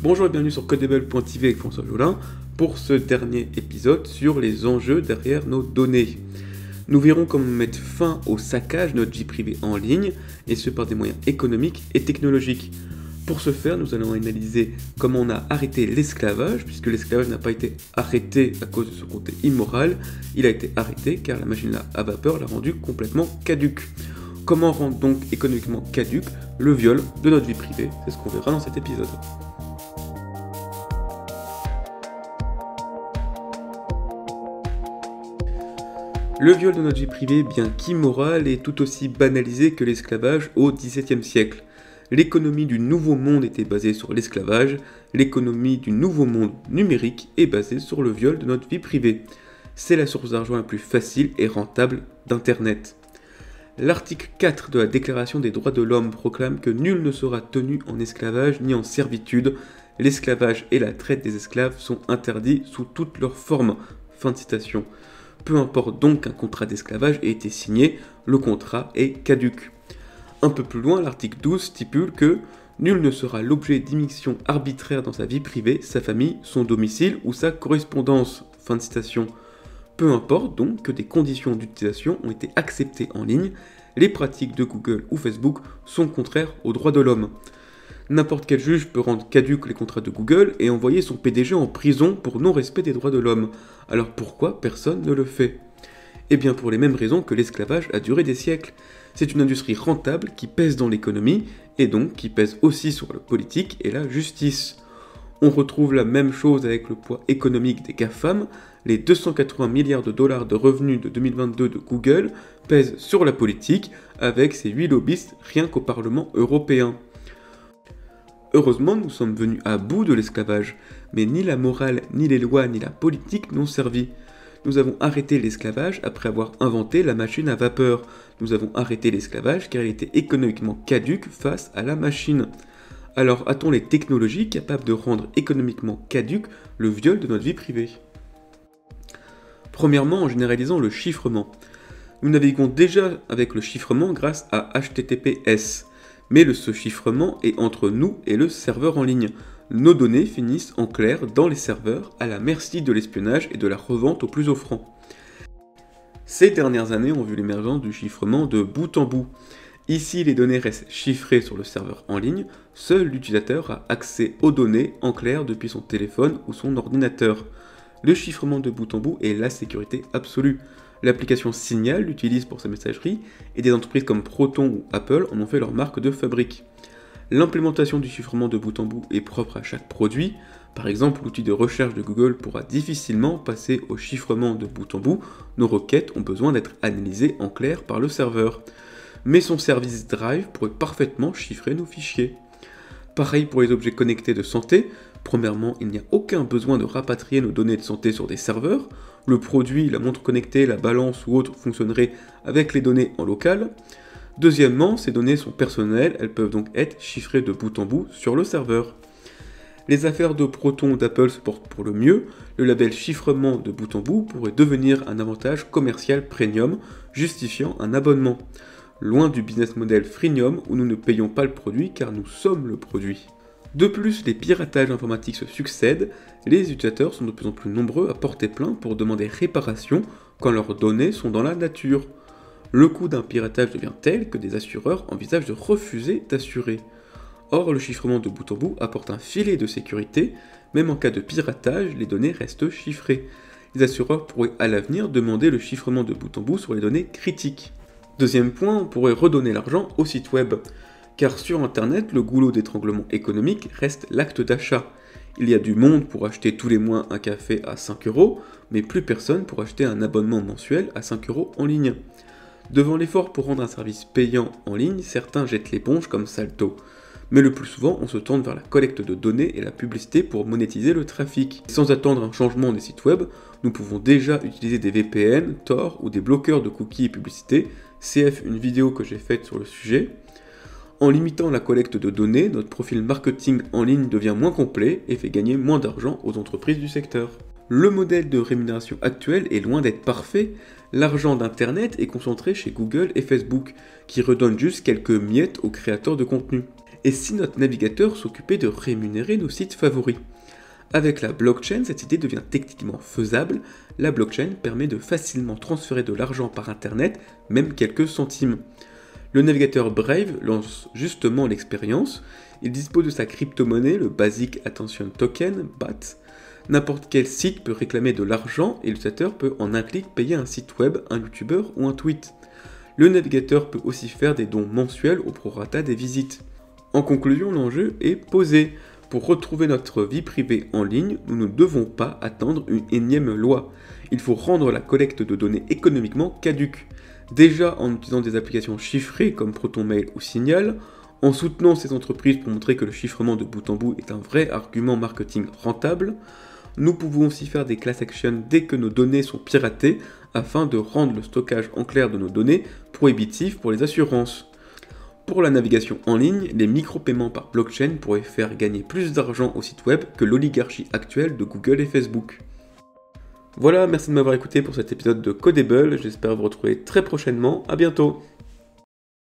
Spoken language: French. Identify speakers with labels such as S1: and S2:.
S1: Bonjour et bienvenue sur Codable.tv avec François Jolin pour ce dernier épisode sur les enjeux derrière nos données. Nous verrons comment mettre fin au saccage de notre vie privée en ligne, et ce par des moyens économiques et technologiques. Pour ce faire, nous allons analyser comment on a arrêté l'esclavage, puisque l'esclavage n'a pas été arrêté à cause de ce côté immoral, il a été arrêté car la machine à vapeur l'a rendu complètement caduque. Comment rendre donc économiquement caduque le viol de notre vie privée? C'est ce qu'on verra dans cet épisode. Le viol de notre vie privée, bien qu'immoral, est tout aussi banalisé que l'esclavage au XVIIe siècle. L'économie du Nouveau Monde était basée sur l'esclavage, l'économie du Nouveau Monde numérique est basée sur le viol de notre vie privée. C'est la source d'argent la plus facile et rentable d'Internet. L'article 4 de la Déclaration des droits de l'homme proclame que nul ne sera tenu en esclavage ni en servitude. L'esclavage et la traite des esclaves sont interdits sous toutes leurs formes. Fin de citation. Peu importe donc qu'un contrat d'esclavage ait été signé, le contrat est caduc. Un peu plus loin, l'article 12 stipule que nul ne sera l'objet d'immixtion arbitraire dans sa vie privée, sa famille, son domicile ou sa correspondance. Fin de citation. Peu importe donc que des conditions d'utilisation ont été acceptées en ligne, les pratiques de Google ou Facebook sont contraires aux droits de l'homme. N'importe quel juge peut rendre caducs les contrats de Google et envoyer son PDG en prison pour non-respect des droits de l'homme. Alors pourquoi personne ne le fait? Eh bien pour les mêmes raisons que l'esclavage a duré des siècles. C'est une industrie rentable qui pèse dans l'économie et donc qui pèse aussi sur la politique et la justice. On retrouve la même chose avec le poids économique des GAFAM. Les 280 milliards de dollars de revenus de 2022 de Google pèsent sur la politique avec ses 8 lobbyistes rien qu'au Parlement européen. Heureusement, nous sommes venus à bout de l'esclavage, mais ni la morale, ni les lois, ni la politique n'ont servi. Nous avons arrêté l'esclavage après avoir inventé la machine à vapeur. Nous avons arrêté l'esclavage car il était économiquement caduque face à la machine. Alors a-t-on les technologies capables de rendre économiquement caduque le viol de notre vie privée? Premièrement, en généralisant le chiffrement. Nous naviguons déjà avec le chiffrement grâce à HTTPS. Mais ce chiffrement est entre nous et le serveur en ligne. Nos données finissent en clair dans les serveurs à la merci de l'espionnage et de la revente au plus offrant. Ces dernières années ont vu l'émergence du chiffrement de bout en bout. Ici, les données restent chiffrées sur le serveur en ligne, seul l'utilisateur a accès aux données en clair depuis son téléphone ou son ordinateur. Le chiffrement de bout en bout est la sécurité absolue. L'application Signal l'utilise pour sa messagerie et des entreprises comme Proton ou Apple en ont fait leur marque de fabrique. L'implémentation du chiffrement de bout en bout est propre à chaque produit. Par exemple, l'outil de recherche de Google pourra difficilement passer au chiffrement de bout en bout. Nos requêtes ont besoin d'être analysées en clair par le serveur. Mais son service Drive pourrait parfaitement chiffrer nos fichiers. Pareil pour les objets connectés de santé. Premièrement, il n'y a aucun besoin de rapatrier nos données de santé sur des serveurs. Le produit, la montre connectée, la balance ou autre fonctionnerait avec les données en local. Deuxièmement, ces données sont personnelles, elles peuvent donc être chiffrées de bout en bout sur le serveur. Les affaires de Proton ou d'Apple se portent pour le mieux, le label chiffrement de bout en bout pourrait devenir un avantage commercial premium, justifiant un abonnement. Loin du business model freemium où nous ne payons pas le produit car nous sommes le produit. De plus, les piratages informatiques se succèdent, les utilisateurs sont de plus en plus nombreux à porter plainte pour demander réparation quand leurs données sont dans la nature. Le coût d'un piratage devient tel que des assureurs envisagent de refuser d'assurer. Or, le chiffrement de bout en bout apporte un filet de sécurité, même en cas de piratage, les données restent chiffrées. Les assureurs pourraient à l'avenir demander le chiffrement de bout en bout sur les données critiques. Deuxième point, on pourrait redonner l'argent au site web. Car sur Internet, le goulot d'étranglement économique reste l'acte d'achat. Il y a du monde pour acheter tous les mois un café à 5 €, mais plus personne pour acheter un abonnement mensuel à 5 € en ligne. Devant l'effort pour rendre un service payant en ligne, certains jettent l'éponge comme Salto. Mais le plus souvent, on se tourne vers la collecte de données et la publicité pour monétiser le trafic. Sans attendre un changement des sites web, nous pouvons déjà utiliser des VPN, Tor ou des bloqueurs de cookies et publicités, CF une vidéo que j'ai faite sur le sujet. En limitant la collecte de données, notre profil marketing en ligne devient moins complet et fait gagner moins d'argent aux entreprises du secteur. Le modèle de rémunération actuel est loin d'être parfait. L'argent d'Internet est concentré chez Google et Facebook, qui redonnent juste quelques miettes aux créateurs de contenu. Et si notre navigateur s'occupait de rémunérer nos sites favoris? Avec la blockchain, cette idée devient techniquement faisable. La blockchain permet de facilement transférer de l'argent par Internet, même quelques centimes. Le navigateur Brave lance justement l'expérience. Il dispose de sa crypto-monnaie, le Basic Attention Token, BAT. N'importe quel site peut réclamer de l'argent et l'utilisateur peut en un clic payer un site web, un youtubeur ou un tweet. Le navigateur peut aussi faire des dons mensuels au prorata des visites. En conclusion, l'enjeu est posé. Pour retrouver notre vie privée en ligne, nous ne devons pas attendre une énième loi. Il faut rendre la collecte de données économiquement caduque. Déjà en utilisant des applications chiffrées comme ProtonMail ou Signal, en soutenant ces entreprises pour montrer que le chiffrement de bout en bout est un vrai argument marketing rentable. Nous pouvons aussi faire des class actions dès que nos données sont piratées afin de rendre le stockage en clair de nos données prohibitif pour les assurances. Pour la navigation en ligne, les micro-paiements par blockchain pourraient faire gagner plus d'argent au site web que l'oligarchie actuelle de Google et Facebook. Voilà, merci de m'avoir écouté pour cet épisode de Codable, j'espère vous retrouver très prochainement, à bientôt.